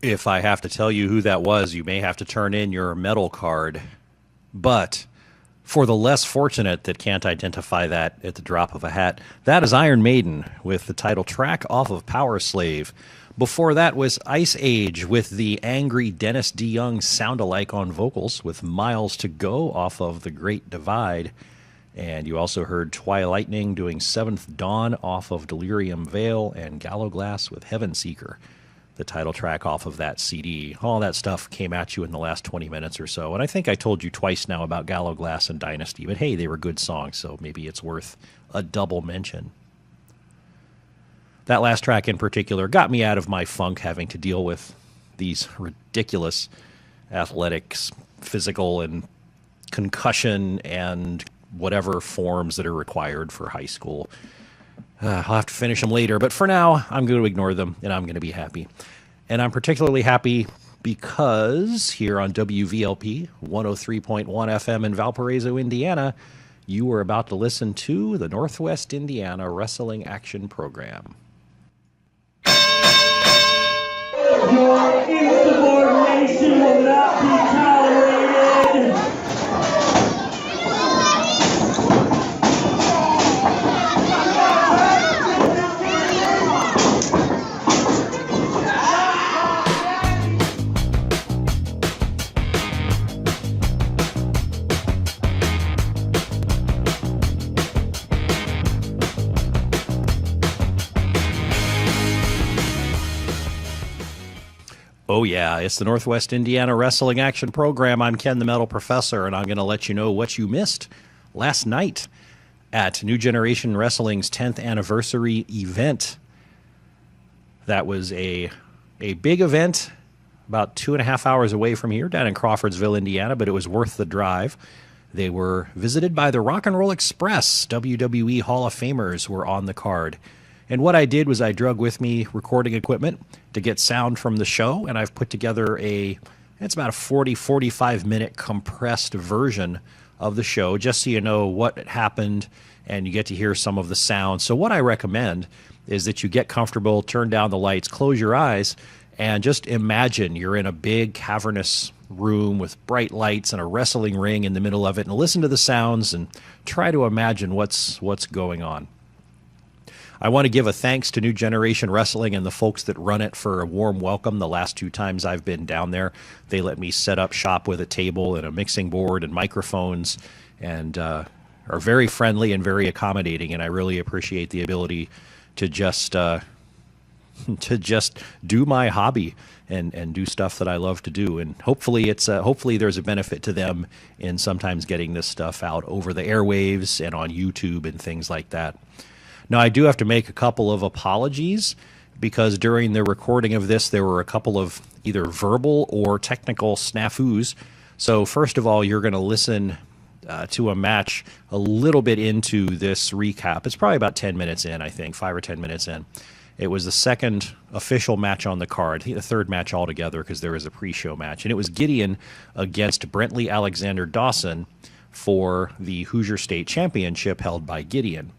If I have to tell you who that was, you may have to turn in your medal card. But for the less fortunate that can't identify that at the drop of a hat, that is Iron Maiden with the title track off of Power Slave. Before that was Ice Age with the angry Dennis DeYoung sound-alike on vocals with Miles to Go off of The Great Divide. And you also heard Twilightning doing Seventh Dawn off of Delirium Veil and Gallowglass with Heaven Seeker, the title track off of that CD. All that stuff came at you in the last 20 minutes or so. And I think I told you twice now about Gallowglass and Dynasty, but hey, they were good songs, so maybe it's worth a double mention. That last track in particular got me out of my funk having to deal with these ridiculous athletics, physical and concussion and whatever forms that are required for high school. I'll have to finish them later, but for now, I'm going to ignore them, and I'm going to be happy. And I'm particularly happy because here on WVLP 103.1 FM in Valparaiso, Indiana, you are about to listen to the Northwest Indiana Wrestling Action Program. Your insubordination will not be tolerated. Oh, yeah, it's the Northwest Indiana Wrestling Action Program. I'm Ken the Metal Professor, and I'm going to let you know what you missed last night at New Generation Wrestling's 10th anniversary event. That was a big event about 2.5 hours away from here, down in Crawfordsville, Indiana, but it was worth the drive. They were visited by the Rock and Roll Express. WWE Hall of Famers were on the card. And what I did was I drug with me recording equipment to get sound from the show, and I've put together it's about a 45 minute compressed version of the show, just so you know what happened and you get to hear some of the sound. So what I recommend is that you get comfortable, turn down the lights, close your eyes, and just imagine you're in a big cavernous room with bright lights and a wrestling ring in the middle of it, and listen to the sounds and try to imagine what's going on. I want to give a thanks to New Generation Wrestling and the folks that run it for a warm welcome the last 2 times I've been down there. They let me set up shop with a table and a mixing board and microphones, and are very friendly and very accommodating, and I really appreciate the ability to just do my hobby and do stuff that I love to do. And hopefully there's a benefit to them in sometimes getting this stuff out over the airwaves and on YouTube and things like that. Now, I do have to make a couple of apologies because during the recording of this, there were a couple of either verbal or technical snafus. So first of all, you're going to listen to a match a little bit into this recap. It's probably about 10 minutes in, I think, 5 or 10 minutes in. It was the second official match on the card, the third match altogether because there was a pre-show match. And it was Gideon against Brentley Alexander Dawson for the Hoosier State Championship held by Gideon.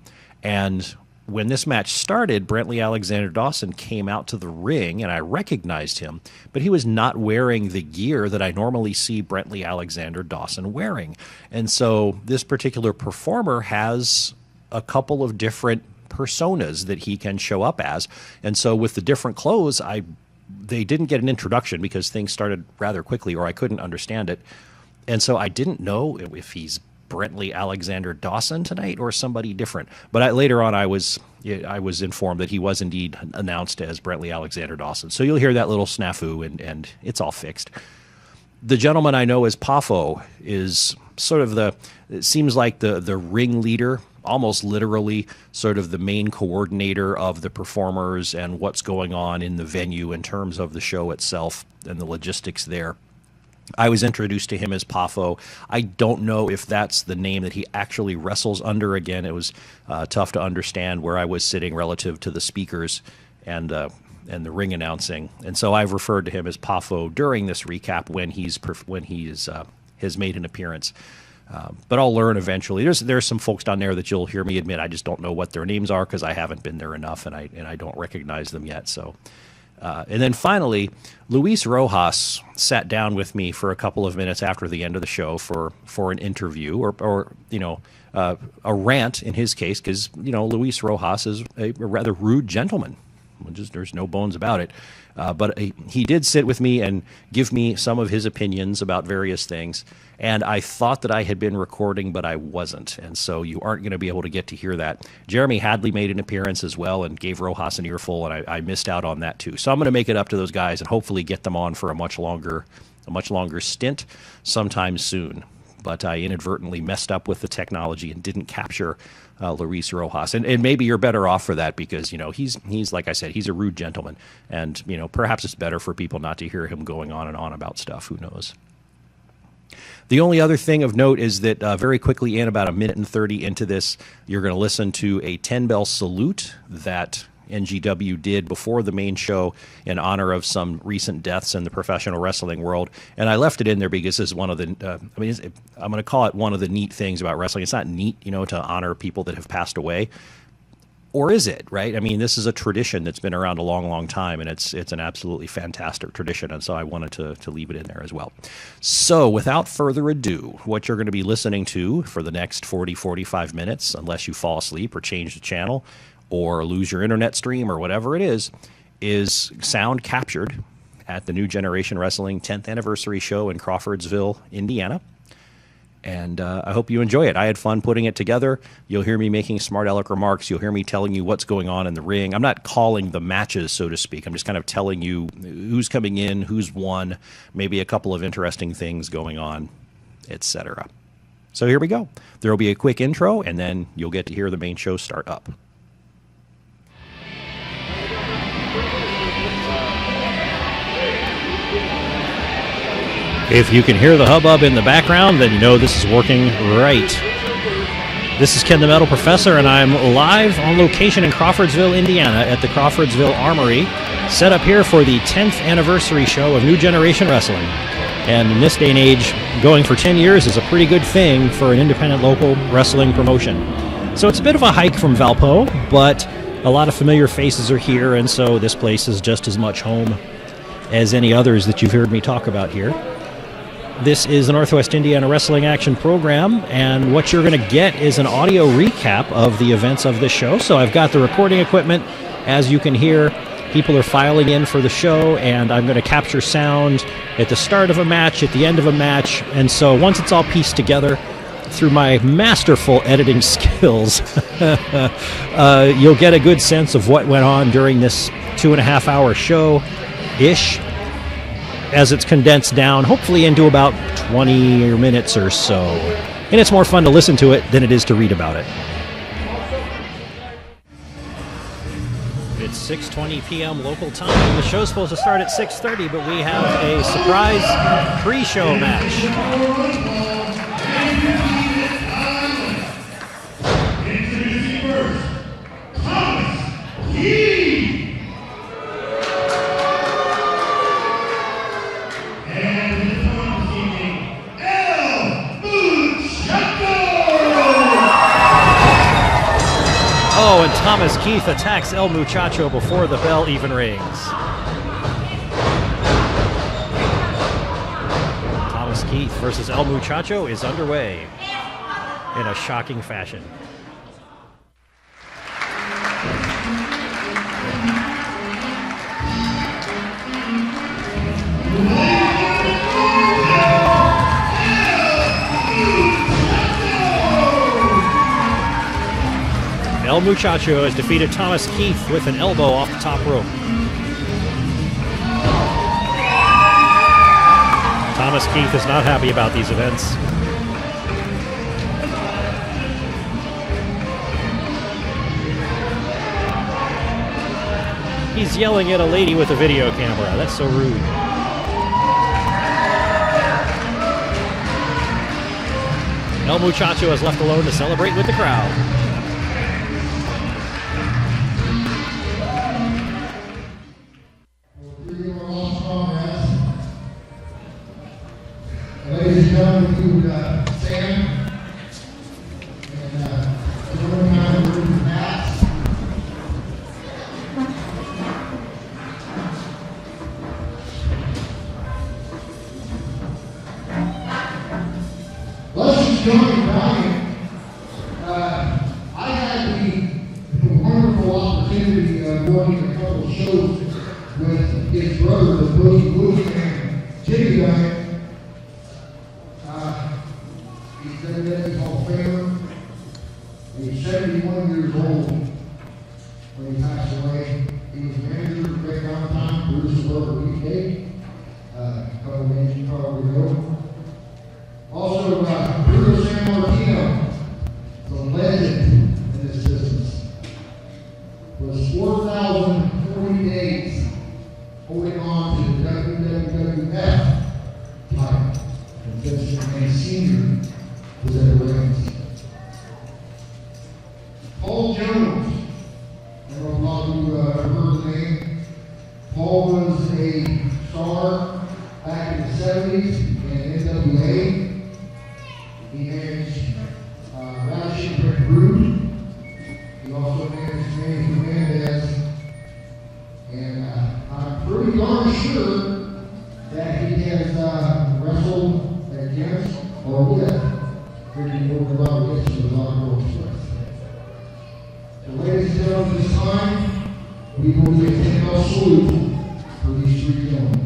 And when this match started, Brentley Alexander Dawson came out to the ring, and I recognized him, but he was not wearing the gear that I normally see Brentley Alexander Dawson wearing. And so this particular performer has a couple of different personas that he can show up as. And so with the different clothes, they didn't get an introduction because things started rather quickly, or I couldn't understand it. And so I didn't know if he's Brentley Alexander Dawson tonight or somebody different. But later on, I was informed that he was indeed announced as Brentley Alexander Dawson. So you'll hear that little snafu, and it's all fixed. The gentleman I know as Pafo is sort of it seems like the ringleader, almost literally sort of the main coordinator of the performers and what's going on in the venue in terms of the show itself and the logistics there. I was introduced to him as Pafo. I don't know if that's the name that he actually wrestles under. Again, it was tough to understand where I was sitting relative to the speakers and the ring announcing. And so I've referred to him as Pafo during this recap when he has made an appearance. But I'll learn eventually. There's some folks down there that you'll hear me admit I just don't know what their names are because I haven't been there enough and I don't recognize them yet. So And then finally, Luis Rojas sat down with me for a couple of minutes after the end of the show for an interview or a rant in his case, because, Luis Rojas is a rather rude gentleman. There's no bones about it. But he did sit with me and give me some of his opinions about various things. And I thought that I had been recording, but I wasn't. And so you aren't going to be able to get to hear that. Jeremy Hadley made an appearance as well and gave Rojas an earful, and I missed out on that too. So I'm going to make it up to those guys and hopefully get them on for a much longer stint sometime soon. But I inadvertently messed up with the technology and didn't capture Luis Rojas. And maybe you're better off for that because, he's like I said, he's a rude gentleman. And, perhaps it's better for people not to hear him going on and on about stuff. Who knows? The only other thing of note is that very quickly, in about 1:30 into this, you're going to listen to a 10-bell salute that NGW did before the main show in honor of some recent deaths in the professional wrestling world. And I left it in there because this is one of the, I'm going to call it one of the neat things about wrestling. It's not neat, to honor people that have passed away. Or is it, right? I mean, this is a tradition that's been around a long, long time, and it's an absolutely fantastic tradition, and so I wanted to leave it in there as well. So without further ado, what you're going to be listening to for the next 45 minutes, unless you fall asleep or change the channel, or lose your internet stream or whatever it is sound captured at the New Generation Wrestling 10th anniversary show in Crawfordsville, Indiana. And I hope you enjoy it. I had fun putting it together. You'll hear me making smart aleck remarks. You'll hear me telling you what's going on in the ring. I'm not calling the matches, so to speak. I'm just kind of telling you who's coming in, who's won, maybe a couple of interesting things going on, etc. So here we go. There will be a quick intro, and then you'll get to hear the main show start up. If you can hear the hubbub in the background, then you know this is working right. This is Ken the Metal Professor, and I'm live on location in Crawfordsville, Indiana at the Crawfordsville Armory, set up here for the 10th anniversary show of New Generation Wrestling. And in this day and age, going for 10 years is a pretty good thing for an independent local wrestling promotion. So it's a bit of a hike from Valpo, but a lot of familiar faces are here, and so this place is just as much home as any others that you've heard me talk about here. This is the Northwest Indiana Wrestling Action Program, and what you're going to get is an audio recap of the events of this show. So I've got the recording equipment. As you can hear, people are filing in for the show, and I'm going to capture sound at the start of a match, at the end of a match, and so once it's all pieced together through my masterful editing skills, you'll get a good sense of what went on during this 2.5-hour show-ish, as it's condensed down, hopefully into about 20 minutes or so. And it's more fun to listen to it than it is to read about it. It's 6:20 p.m. local time. The show's supposed to start at 6:30, but we have a surprise pre-show match. Introducing first, Thomas Keith. Oh, and Thomas Keith attacks El Muchacho before the bell even rings. Thomas Keith versus El Muchacho is underway in a shocking fashion. El Muchacho has defeated Thomas Keith with an elbow off the top rope. Thomas Keith is not happy about these events. He's yelling at a lady with a video camera. That's so rude. El Muchacho is left alone to celebrate with the crowd. Ladies and gentlemen, to Sam and everyone kind of Matt. young and valiant, I had the wonderful opportunity of working a couple of shows with his brother, the Boogie Woogie and Jimmy Duggan. He's WWE Hall of Famer. He's 71 years old when he passed away. He was manager of Great Valentine, Bruce World Weekday. A couple of names you probably know. Also, Bruno San Martino, the legend in this business, was 4,040 days holding on to the WWF title. And Vince McMahon Sr. was at the reins. Paul Jones, I don't know if a lot of you have heard the name. Paul was a star back in the 70s in NWA. He managed Rashid Rick Rude. He also managed Manny Hernandez. And I'm pretty darn sure that he has wrestled against or with Ricky Morgan Gibson of Rockville Express. So ladies and gentlemen, this time, we will be a 10-bell salute for these three gentlemen.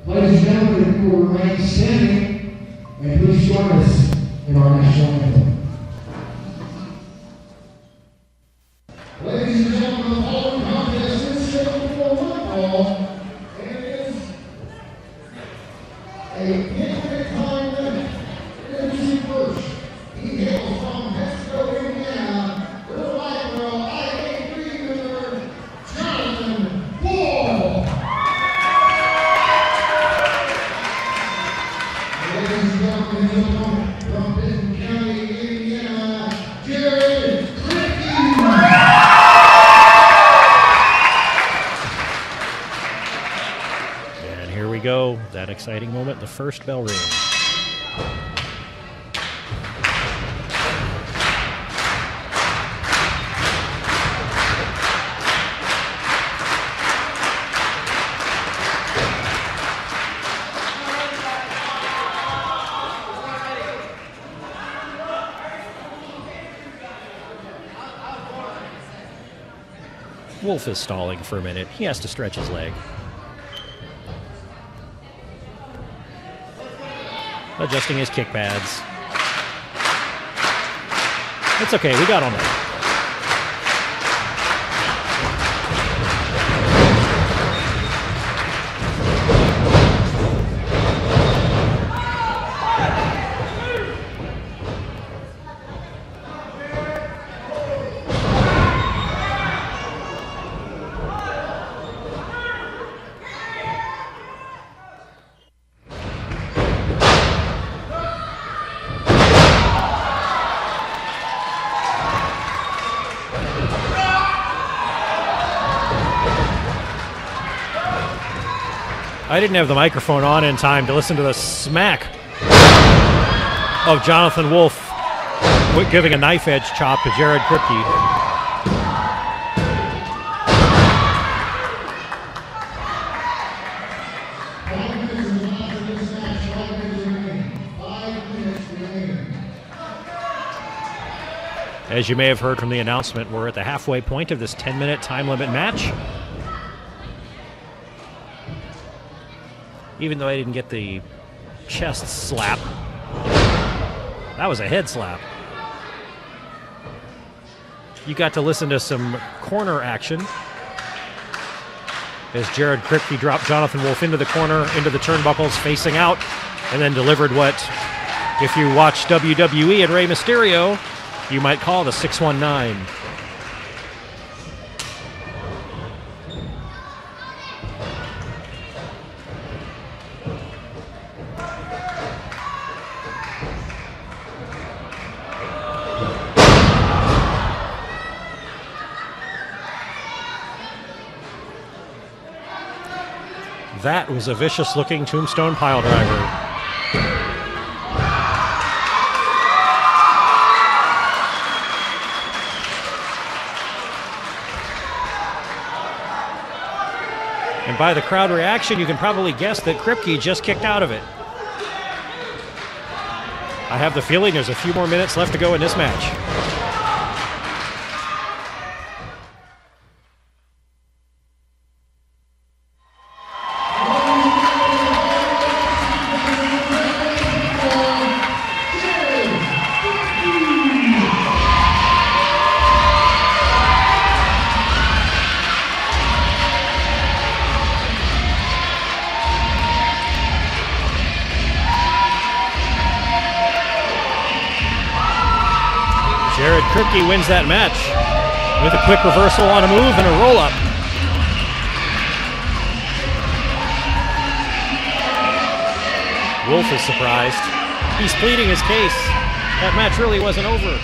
Ladies and gentlemen, if you will remain standing, and please join us in our national anthem. Ladies and gentlemen, the following contest is scheduled for one fall, and it is a 10-minute time limit. Introducing first, he hails from Mexico, Indiana, Little Lightwell, IA3 winner, Jonathan Wall. Ladies and gentlemen, his opponent from Benton County, Indiana, Jared Kripke. And here we go, that exciting moment, the first bell ring. Wolf is stalling for a minute. He has to stretch his leg. Adjusting his kick pads. It's okay, we got on that. I didn't have the microphone on in time to listen to the smack of Jonathan Wolf giving a knife edge chop to Jared Kripke. As you may have heard from the announcement, we're at the halfway point of this 10-minute time limit match. Even though I didn't get the chest slap, that was a head slap. You got to listen to some corner action as Jared Kripke dropped Jonathan Wolf into the corner, into the turnbuckles, facing out, and then delivered what, if you watch WWE and Rey Mysterio, you might call the 619. That was a vicious-looking tombstone pile driver. And by the crowd reaction, you can probably guess that Kripke just kicked out of it. I have the feeling there's a few more minutes left to go in this match. Kripke wins that match with a quick reversal on a move and a roll-up. Wolf is surprised. He's pleading his case. That match really wasn't over.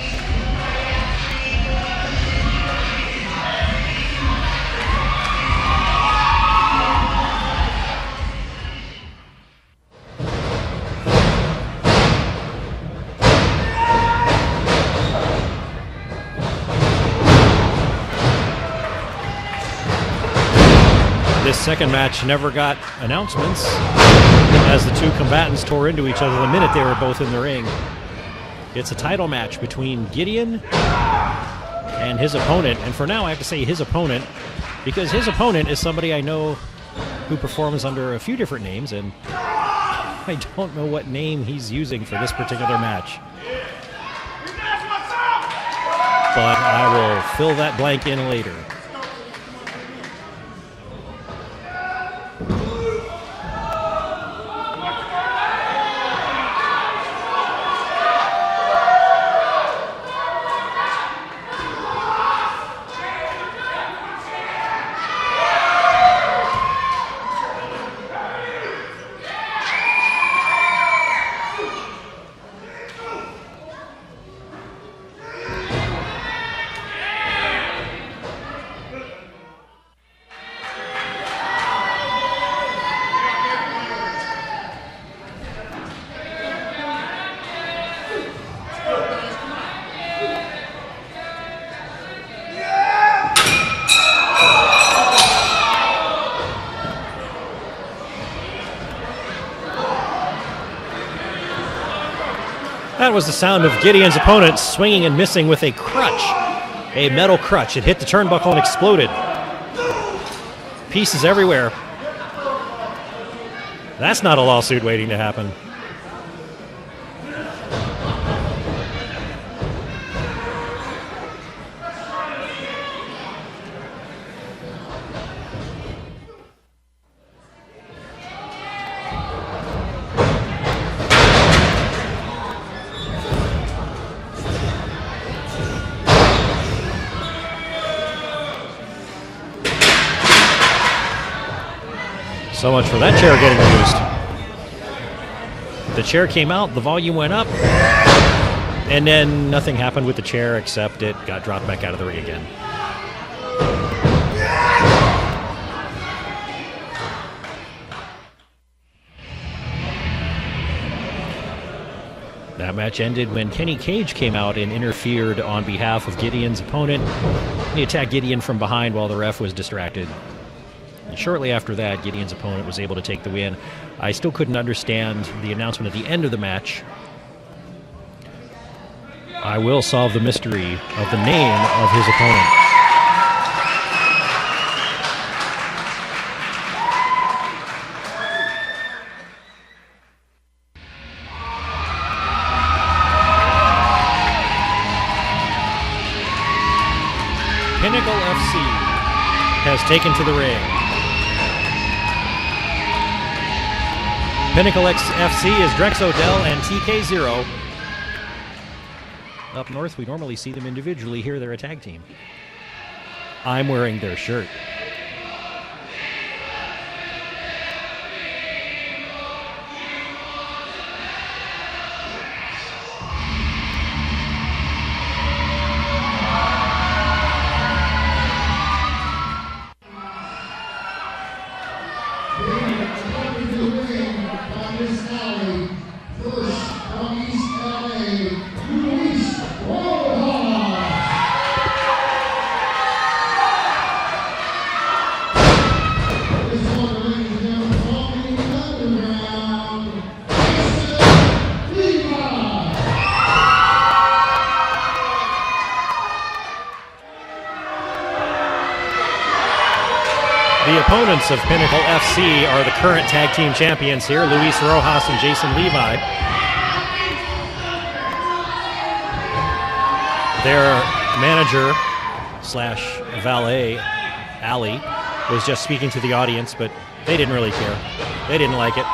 This second match never got announcements as the two combatants tore into each other the minute they were both in the ring. It's a title match between Gideon and his opponent. And for now, I have to say his opponent, because his opponent is somebody I know who performs under a few different names, and I don't know what name he's using for this particular match. But I will fill that blank in later. That was the sound of Gideon's opponent swinging and missing with a crutch, a metal crutch. It hit the turnbuckle and exploded. Pieces everywhere. That's not a lawsuit waiting to happen. So much for that chair getting used. The chair came out, the volume went up, and then nothing happened with the chair except it got dropped back out of the ring again. That match ended when Kenny Cage came out and interfered on behalf of Gideon's opponent. He attacked Gideon from behind while the ref was distracted. And shortly after that, Gideon's opponent was able to take the win. I still couldn't understand the announcement at the end of the match. I will solve the mystery of the name of his opponent. Pinnacle FC has taken to the ring. Pinnacle FC is Drex Odell and TK0. Up north, we normally see them individually. Here, they're a tag team. I'm wearing their shirt. opponents of Pinnacle FC are the current tag team champions here, Luis Rojas and Jason Levi. Their manager slash valet, Ali, was just speaking to the audience, but they didn't really care. They didn't like it.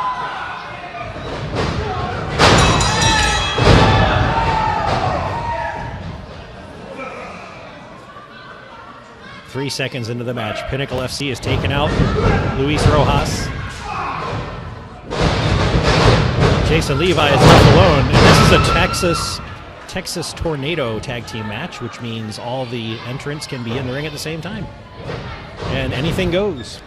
Three seconds into the match, Pinnacle FC has taken out Luis Rojas. Jason Levi is left alone, and this is a Texas Tornado tag team match, which means all the entrants can be in the ring at the same time. And anything goes.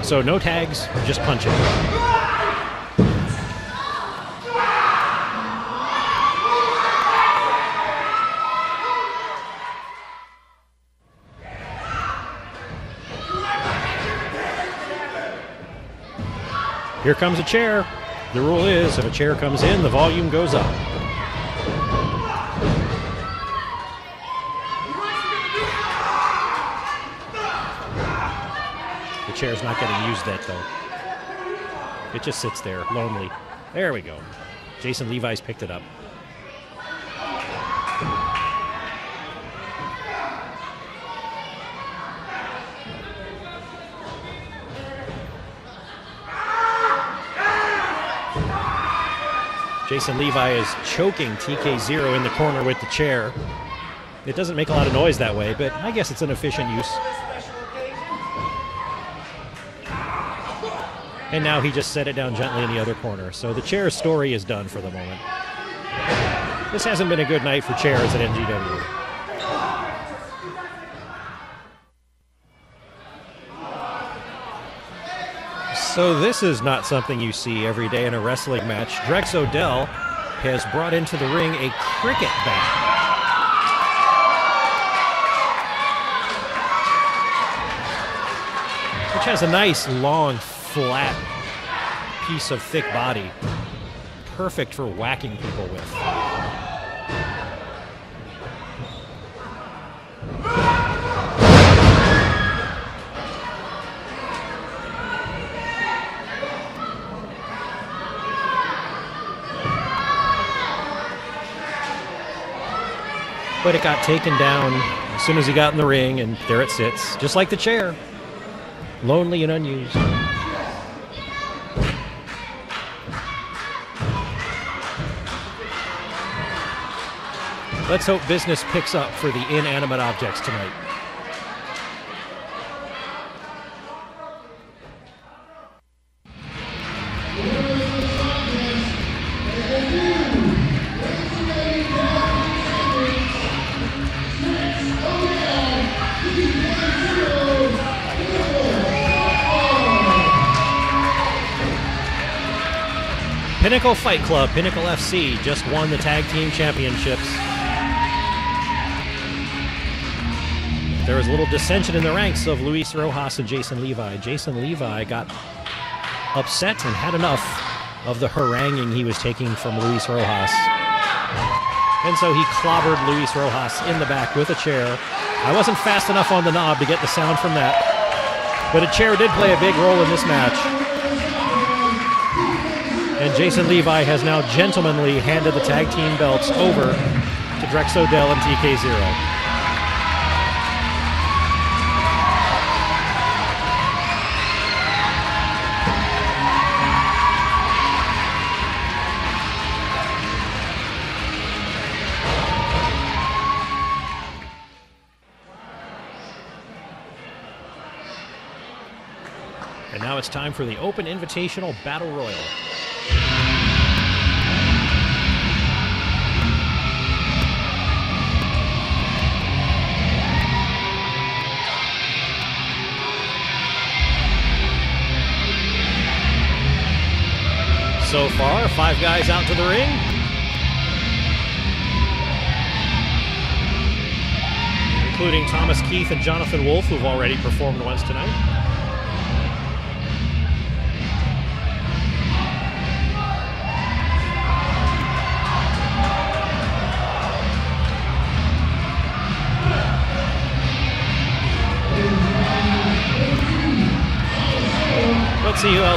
So no tags, just punching. Here comes a chair. The rule is if a chair comes in, the volume goes up. The chair's not getting used that though. It just sits there, lonely. There we go. Jason Levi's picked it up. Jason Levi is choking TK0 in the corner with the chair. It doesn't make a lot of noise that way, but I guess it's an efficient use. And now he just set it down gently in the other corner. So the chair story is done for the moment. This hasn't been a good night for chairs at NGW. So this is not something you see every day in a wrestling match. Drex Odell has brought into the ring a cricket bat. Which has a nice, long, flat piece of thick body. Perfect for whacking people with. But it got taken down as soon as he got in the ring, and there it sits, just like the chair, lonely and unused. Let's hope business picks up for the inanimate objects tonight. Pinnacle Fight Club, Pinnacle FC, just won the tag team championships. There was a little dissension in the ranks of Luis Rojas and Jason Levi. Jason Levi got upset and had enough of the haranguing he was taking from Luis Rojas. And so he clobbered Luis Rojas in the back with a chair. I wasn't fast enough on the knob to get the sound from that, but a chair did play a big role in this match. And Jason Levi has now gentlemanly handed the tag team belts over to Drex Odell and TK0. And now it's time for the Open Invitational Battle Royal. So far, 5 guys out to the ring. Including Thomas Keith and Jonathan Wolf, who've already performed once tonight.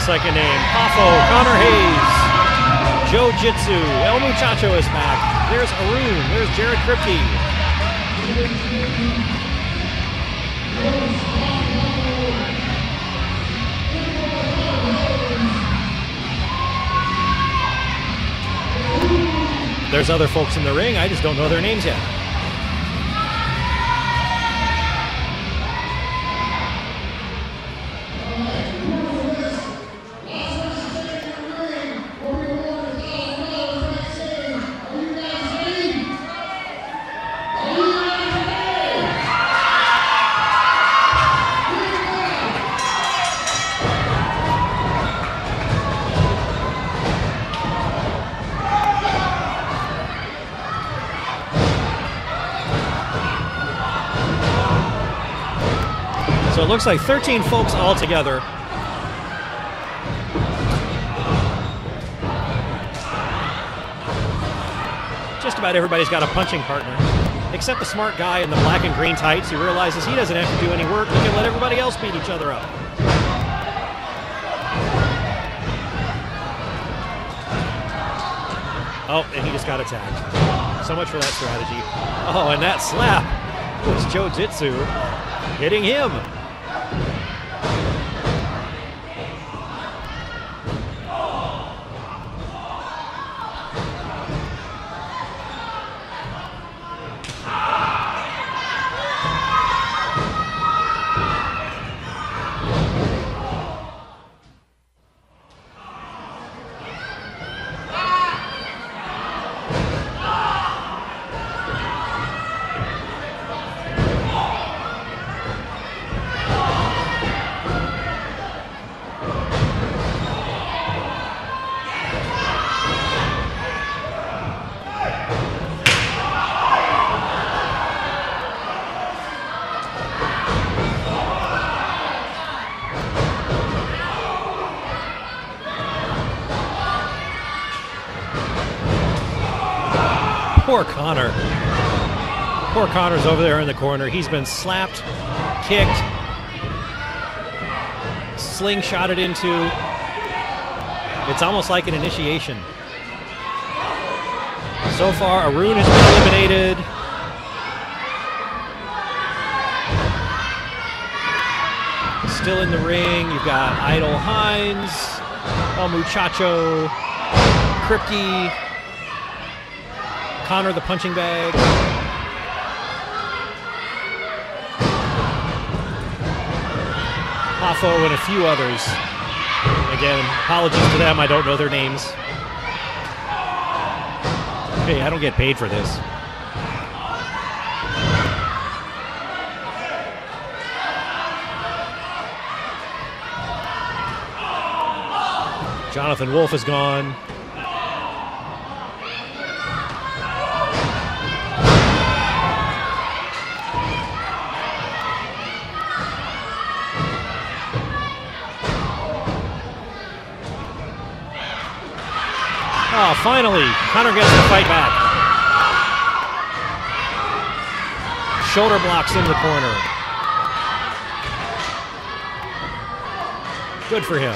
second name. Poffo, Connor Hayes, Joe Jitsu, El Muchacho is back. There's Arun, there's Jared Kripke. There's other folks in the ring, I just don't know their names yet. So it looks like 13 folks all together. Just about everybody's got a punching partner, except the smart guy in the black and green tights who realizes he doesn't have to do any work. He can let everybody else beat each other up. Oh, and he just got attacked. So much for that strategy. Oh, and that slap was Joe Jitsu hitting him. Poor Connor. Poor Connor's over there in the corner. He's been slapped, kicked, slingshotted into. It's almost like an initiation. So far, Arun has been eliminated. Still in the ring, you've got Idol Hines, El Muchacho, Kripke, Connor the punching bag. Poffo and a few others. Again, apologies to them, I don't know their names. Hey, I don't get paid for this. Jonathan Wolf is gone. Oh, finally, Connor gets the fight back. Shoulder blocks into the corner. Good for him.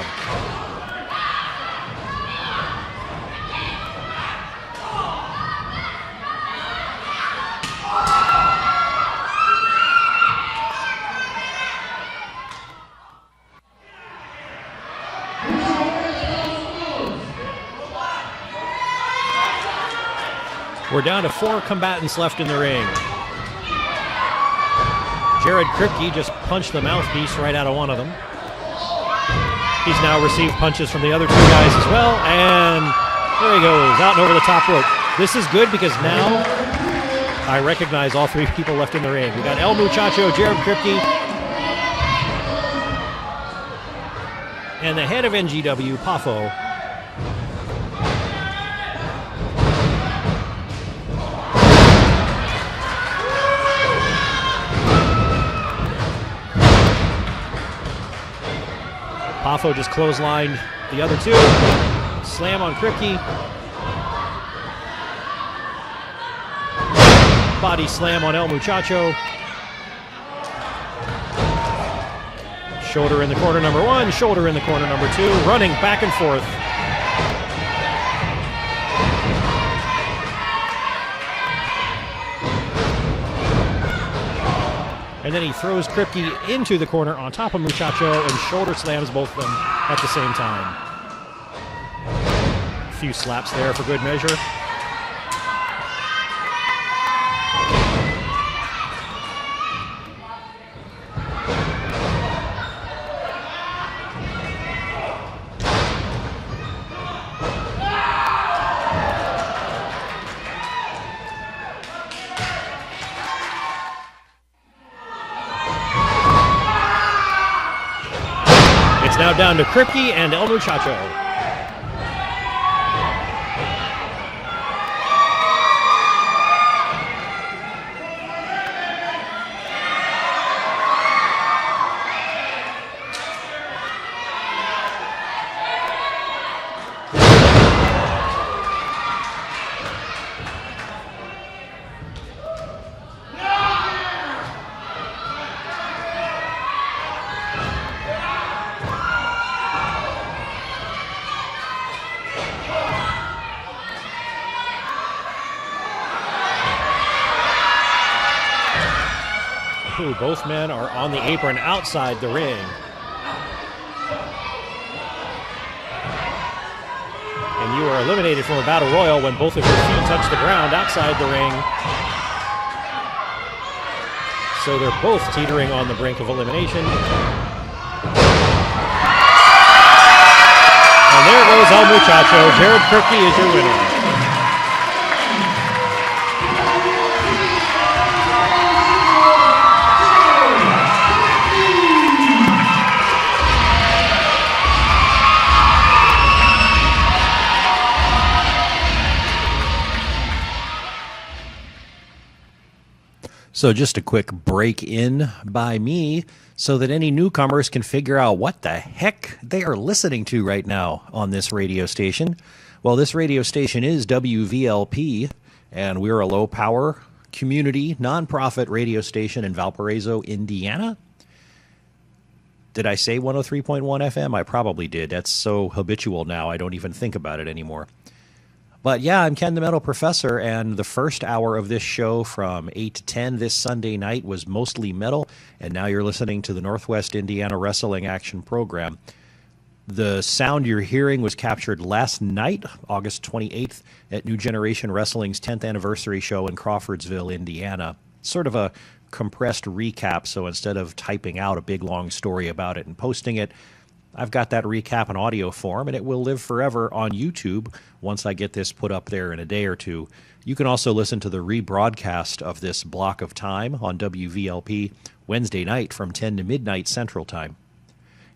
We're down to 4 combatants left in the ring. Jared Kripke just punched the mouthpiece right out of one of them. He's now received punches from the other 2 guys as well, and there he goes, out and over the top rope. This is good because now I recognize all 3 people left in the ring. We got El Muchacho, Jared Kripke, and the head of NGW, Poffo. Poffo just clotheslined the other 2. Slam on Kripke. Body slam on El Muchacho. Shoulder in the corner number 1, shoulder in the corner number 2, running back and forth. And then he throws Kripke into the corner on top of Muchacho and shoulder slams both of them at the same time. A few slaps there for good measure. Now down to Kripke and El Muchacho. Both men are on the apron outside the ring. And you are eliminated from a battle royal when both of your feet touch the ground outside the ring. So they're both teetering on the brink of elimination. And there goes El Muchacho. Jared Kripke is your winner. So just a quick break in by me so that any newcomers can figure out what the heck they are listening to right now on this radio station. Well, this radio station is WVLP, and we're a low-power community nonprofit radio station in Valparaiso, Indiana. Did I say 103.1 FM? I probably did. That's so habitual now, I don't even think about it anymore. But yeah, I'm Ken the Metal Professor, and the first hour of this show from 8 to 10 this Sunday night was mostly metal, and now you're listening to the Northwest Indiana Wrestling Action Program. The sound you're hearing was captured last night, August 28th, at New Generation Wrestling's 10th anniversary show in Crawfordsville, Indiana. Sort of a compressed recap, so instead of typing out a big long story about it and posting it, I've got that recap in audio form, and it will live forever on YouTube once I get this put up there in a day or two. You can also listen to the rebroadcast of this block of time on WVLP Wednesday night from 10 to midnight Central Time.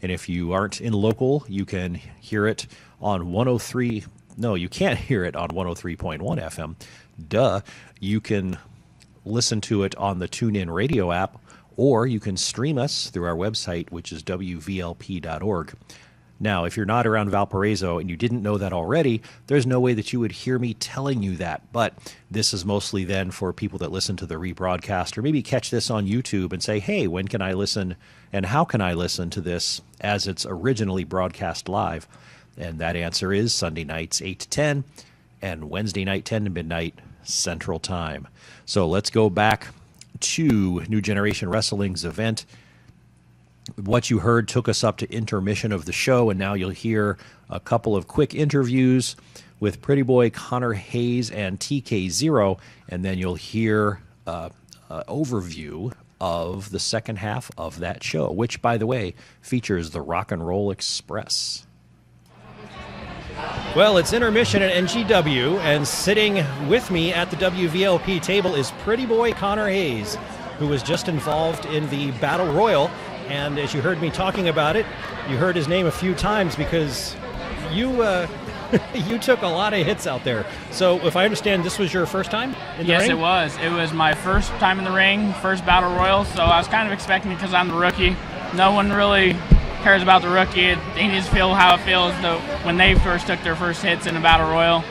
And if you aren't in local, you can hear it on 103. No, you can't hear it on 103.1 FM. Duh. You can listen to it on the TuneIn Radio app, or you can stream us through our website, which is wvlp.org. Now, if you're not around Valparaiso and you didn't know that already, there's no way that you would hear me telling you that. But this is mostly then for people that listen to the rebroadcast or maybe catch this on YouTube and say, hey, when can I listen and how can I listen to this as it's originally broadcast live? And that answer is Sunday nights 8 to 10 and Wednesday night 10 to midnight Central Time. So let's go back to New Generation Wrestling's event. What you heard took us up to intermission of the show, and now you'll hear a couple of quick interviews with Pretty Boy Connor Hayes and TK0, and then you'll hear an overview of the second half of that show, which, by the way, features the Rock and Roll Express. Well, it's intermission at NGW, and sitting with me at the WVLP table is Pretty Boy Connor Hayes, who was just involved in the Battle Royal. And as you heard me talking about it, you heard his name a few times because you you took a lot of hits out there. So if I understand, this was your first time in the ring? Yes, it was. It was my first time in the ring, first Battle Royal, so I was kind of expecting it because I'm the rookie. No one really cares about the rookie. They just feel how it feels when they first took their first hits in a Battle Royal.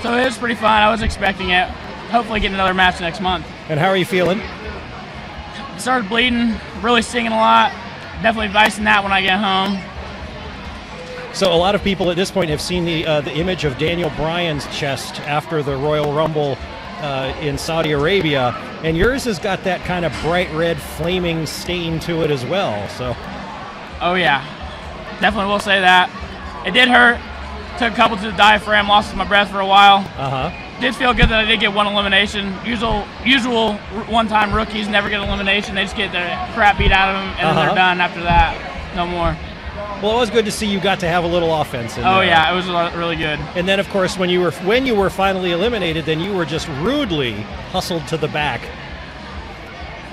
So it was pretty fun. I was expecting it. Hopefully get another match next month. And how are you feeling? Started bleeding, really singing a lot, definitely vicing that when I get home. So a lot of people at this point have seen the image of Daniel Bryan's chest after the Royal Rumble in Saudi Arabia, and yours has got that kind of bright red flaming stain to it as well. So, oh yeah, definitely will say that. It did hurt. Took a couple to the diaphragm, lost my breath for a while. Did feel good that I did get one elimination. Usual one-time rookies never get elimination. They just get the crap beat out of them, and then they're done after that. No more. Well, it was good to see you got to have a little offense in there. Oh yeah, it was really good. And then, of course, when you were finally eliminated, then you were just rudely hustled to the back.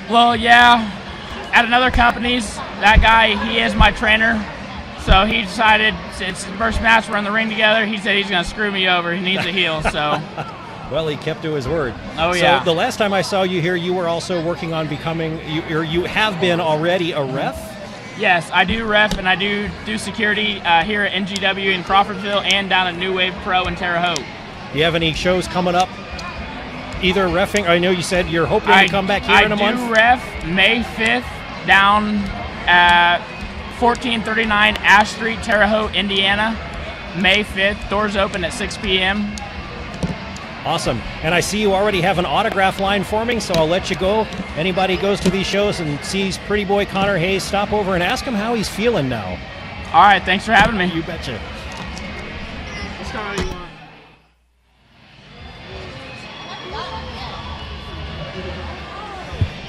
Well, yeah. At another company's, that guy, he is my trainer. So he decided, it's the first match we're in the ring together, he said he's going to screw me over. He needs a heel, so. Well, he kept to his word. Oh, yeah. So the last time I saw you here, you were also working on becoming, you have been already a ref? Yes, I do ref and I do security here at NGW in Crawfordville and down at New Wave Pro in Terre Haute. Do you have any shows coming up? Either refing, I know you said you're hoping to come back here in a month? I do ref May 5th down at 1439 Ash Street, Terre Haute, Indiana. May 5th, doors open at 6 p.m. Awesome. And I see you already have an autograph line forming, so I'll let you go. Anybody goes to these shows and sees Pretty Boy Connor Hayes, stop over and ask him how he's feeling now. All right, thanks for having me. You betcha. Let's go how you want.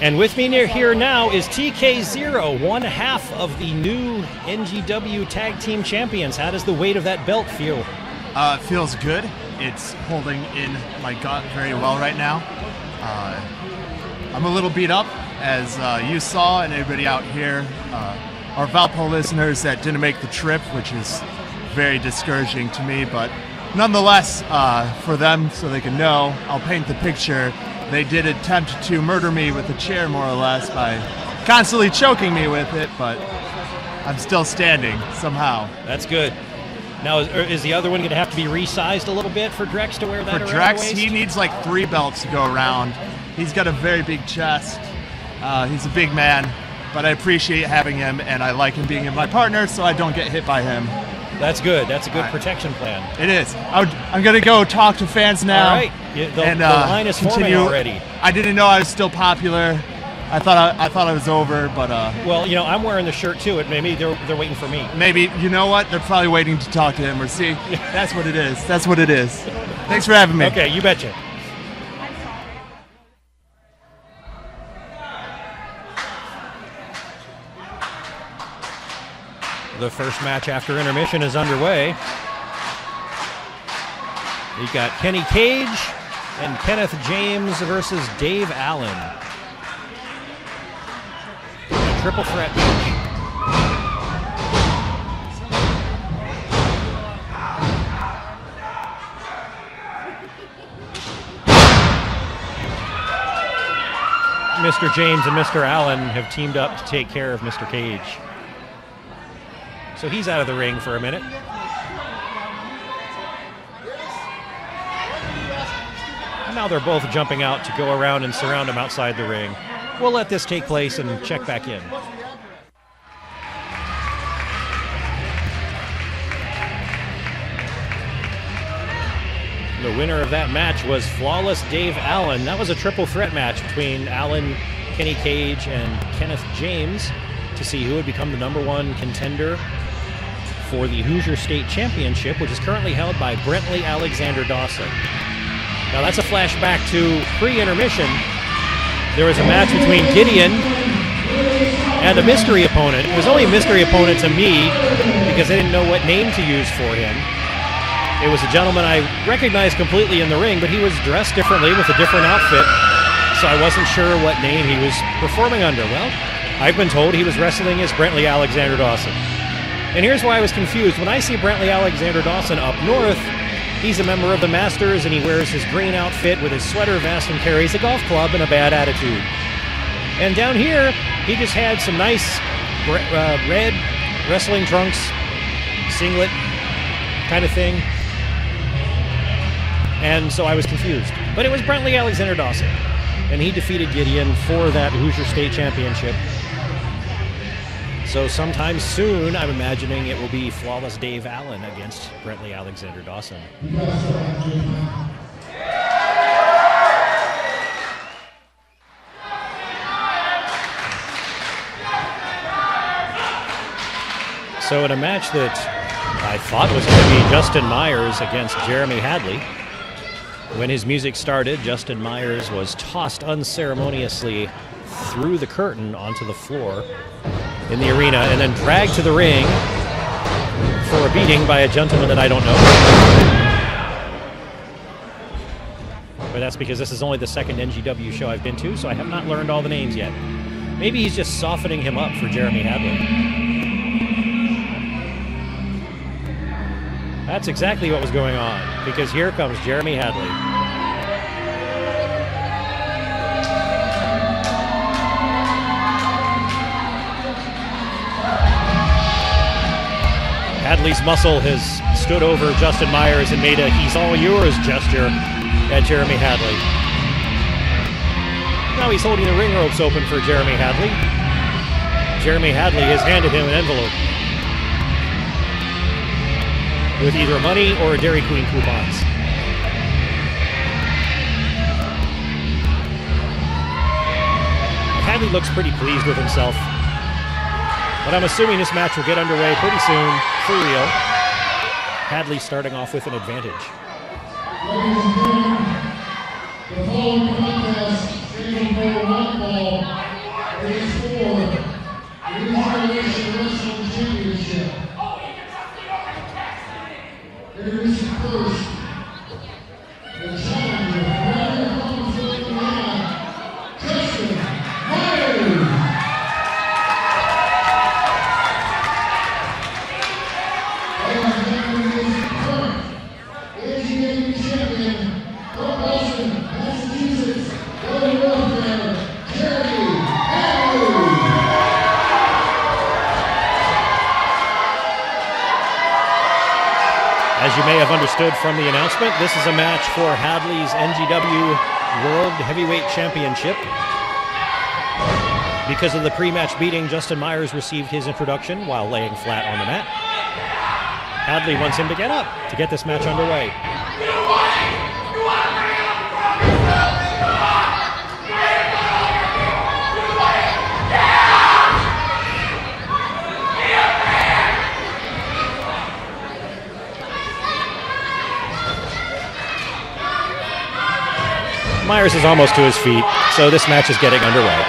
And with me here now is TK0, one half of the new NGW Tag Team Champions. How does the weight of that belt feel? It feels good. It's holding in my gut very well right now. I'm a little beat up, as you saw, and everybody out here. Our Valpo listeners that didn't make the trip, which is very discouraging to me, but nonetheless, for them, so they can know, I'll paint the picture. They did attempt to murder me with a chair, more or less, by constantly choking me with it, but I'm still standing somehow. That's good. Now, is the other one going to have to be resized a little bit for Drex to wear that For around Drex, the waist? he needs like 3 belts to go around. He's got a very big chest. He's a big man, but I appreciate having him, and I like him being my partner, so I don't get hit by him. That's good. That's a good protection plan. It is. I'm going to go talk to fans now. All right. The line is forming already. I didn't know I was still popular. I thought I was over, but well, you know, I'm wearing the shirt too. Maybe they're waiting for me. Maybe, you know what? They're probably waiting to talk to him or see. That's what it is. That's what it is. Thanks for having me. Okay, you betcha. The first match after intermission is underway. We've got Kenny Cage and Kenneth James versus Dave Allen. A triple threat match. Mr. James and Mr. Allen have teamed up to take care of Mr. Cage. So he's out of the ring for a minute. And now they're both jumping out to go around and surround him outside the ring. We'll let this take place and check back in. The winner of that match was Flawless Dave Allen. That was a triple threat match between Allen, Kenny Cage, and Kenneth James to see who would become the #1 contender for the Hoosier State Championship, which is currently held by Brentley Alexander Dawson. Now that's a flashback to pre-intermission. There was a match between Gideon and a mystery opponent. It was only a mystery opponent to me because I didn't know what name to use for him. It was a gentleman I recognized completely in the ring, but he was dressed differently with a different outfit, so I wasn't sure what name he was performing under. Well, I've been told he was wrestling as Brentley Alexander Dawson. And here's why I was confused. When I see Brentley Alexander Dawson up north, he's a member of the Masters, and he wears his green outfit with his sweater vest and carries a golf club and a bad attitude. And down here, he just had some nice red wrestling trunks, singlet kind of thing. And so I was confused. But it was Brentley Alexander Dawson, and he defeated Gideon for that Hoosier State Championship. So sometime soon, I'm imagining it will be Flawless Dave Allen against Brentley Alexander Dawson. So in a match that I thought was going to be Justin Myers against Jeremy Hadley, when his music started, Justin Myers was tossed unceremoniously through the curtain onto the floor in the arena and then dragged to the ring for a beating by a gentleman that I don't know. But that's because this is only the second NGW show I've been to, so I have not learned all the names yet. Maybe he's just softening him up for Jeremy Hadley. That's exactly what was going on, because here comes Jeremy Hadley. Hadley's muscle has stood over Justin Myers and made a "he's all yours" gesture at Jeremy Hadley. Now he's holding the ring ropes open for Jeremy Hadley. Jeremy Hadley has handed him an envelope with either money or Dairy Queen coupons. Hadley looks pretty pleased with himself, but I'm assuming this match will get underway pretty soon, for real. Hadley starting off with an advantage. Ladies and gentlemen, the following contest scheduled for one fall is for the International Wrestling Championship. Introducing first, the challenger from Indiana, Justin Myers. Ladies and gentlemen, this is current NGW champion from Boston, Massachusetts, Golden Warfare, Jeremy Hadley. As you may have understood from the announcement, this is a match for Hadley's NGW World Heavyweight Championship. Because of the pre-match beating, Justin Myers received his introduction while laying flat on the mat. Hadley wants him to get up to get this match underway. Myers is almost to his feet, so this match is getting underway.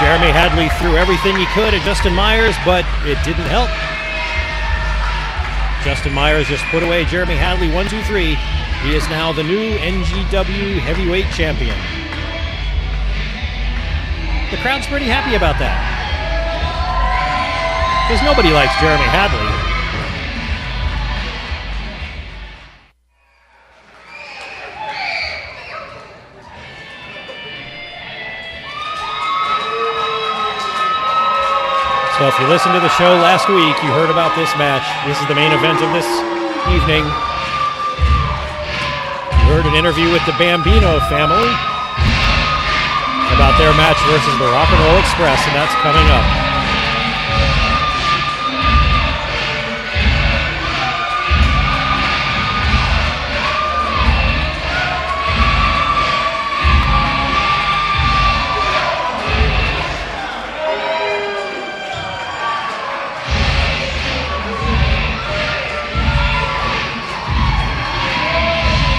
Jeremy Hadley threw everything he could at Justin Myers, but it didn't help. Justin Myers just put away Jeremy Hadley 1, 2, 3. He is now the new NGW Heavyweight Champion. The crowd's pretty happy about that, because nobody likes Jeremy Hadley. So if you listened to the show last week, you heard about this match. This is the main event of this evening. You heard an interview with the Bambino family about their match versus the Rock and Roll Express, and that's coming up.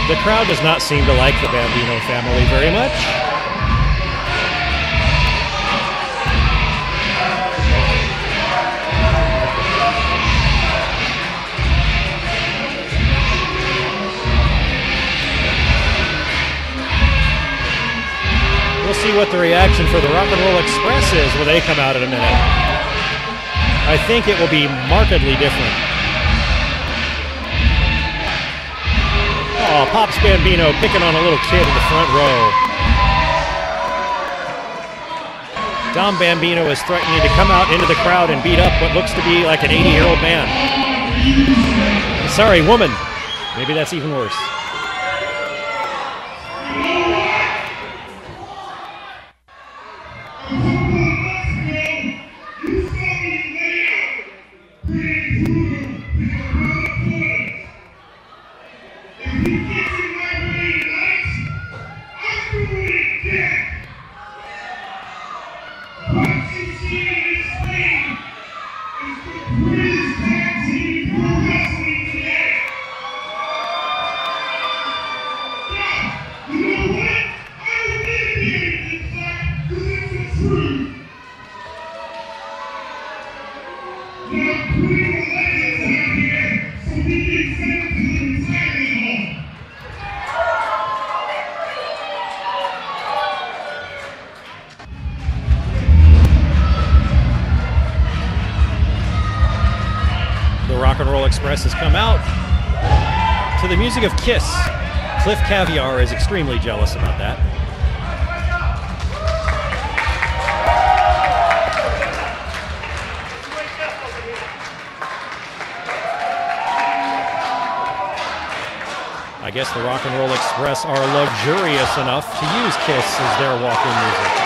The crowd does not seem to like the Bambino family very much. We'll see see what the reaction for the Rock and Roll Express is when they come out in a minute. I think it will be markedly different. Oh, Pops Bambino picking on a little kid in the front row. Dom Bambino is threatening to come out into the crowd and beat up what looks to be like an 80-year-old man. Sorry, woman. Maybe that's even worse. Express has come out to the music of Kiss. Cliff Caviar is extremely jealous about that. I guess the Rock and Roll Express are luxurious enough to use Kiss as their walk-in music.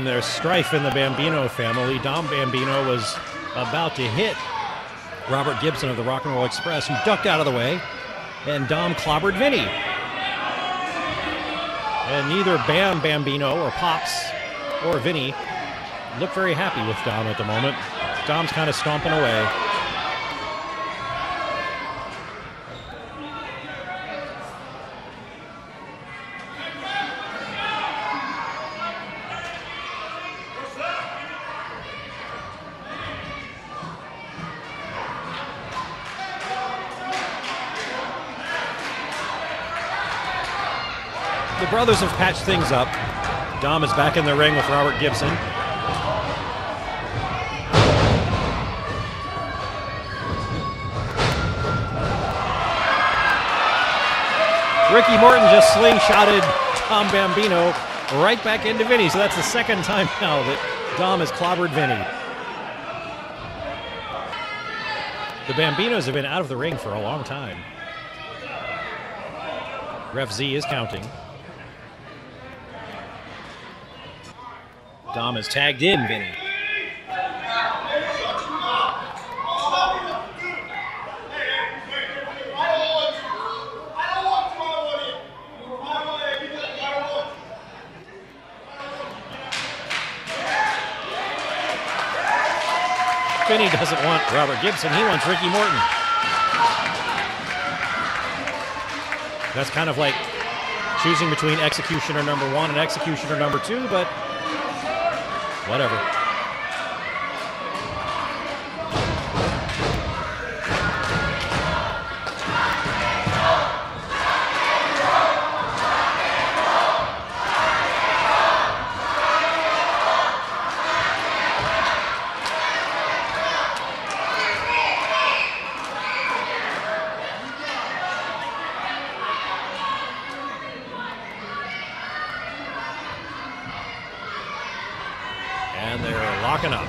There's strife in the Bambino family. Dom Bambino was about to hit Robert Gibson of the Rock and Roll Express, who ducked out of the way, and Dom clobbered Vinny. And neither Bam Bambino or Pops or Vinny look very happy with Dom at the moment. Dom's kind of stomping away. The brothers have patched things up. Dom is back in the ring with Robert Gibson. Ricky Morton just slingshotted Dom Bambino right back into Vinny. So that's the second time now that Dom has clobbered Vinny. The Bambinos have been out of the ring for a long time. Ref Z is counting. Dom has tagged in Vinny. Vinny doesn't want Robert Gibson. He wants Ricky Morton. That's kind of like choosing between Executioner number 1 and Executioner number 2, but whatever. And they're locking up.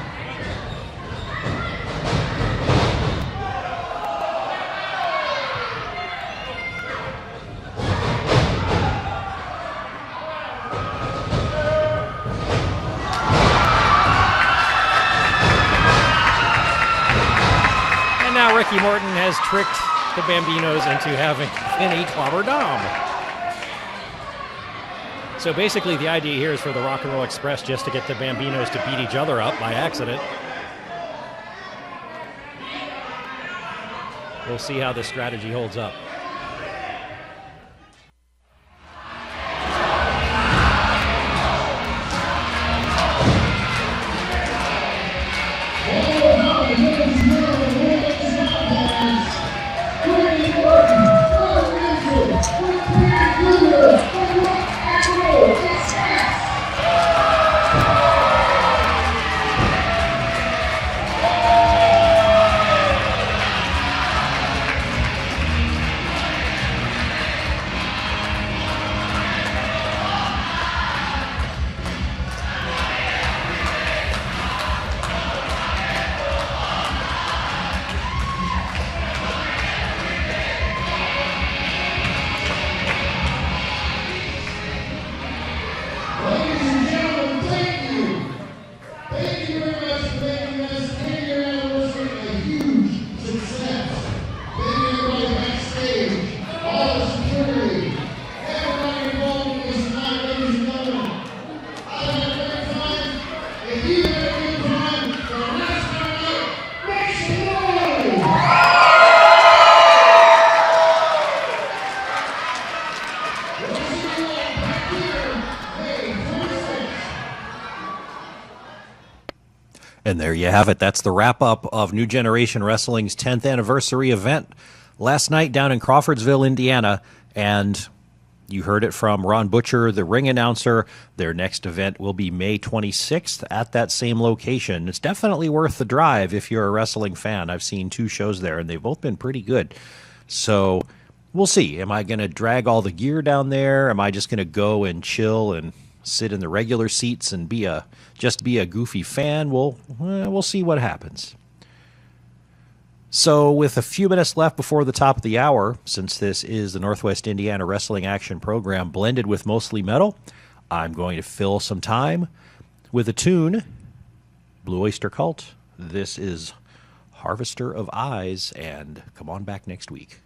And now Ricky Morton has tricked the Bambinos into having Vinny clobber Dom. So basically the idea here is for the Rock and Roll Express just to get the Bambinos to beat each other up by accident. We'll see how this strategy holds up. And there you have it. That's the wrap-up of New Generation Wrestling's 10th anniversary event last night down in Crawfordsville, Indiana. And you heard it from Ron Butcher, the ring announcer. Their next event will be May 26th at that same location. It's definitely worth the drive if you're a wrestling fan. I've seen 2 shows there, and they've both been pretty good. So we'll see. Am I going to drag all the gear down there? Am I just going to go and chill and sit in the regular seats and just be a goofy fan? We'll see what happens. So with a few minutes left before the top of the hour, since this is the Northwest Indiana Wrestling Action Program blended with mostly metal, I'm going to fill some time with a tune. Blue Oyster Cult. This is Harvester of Eyes, and come on back next week.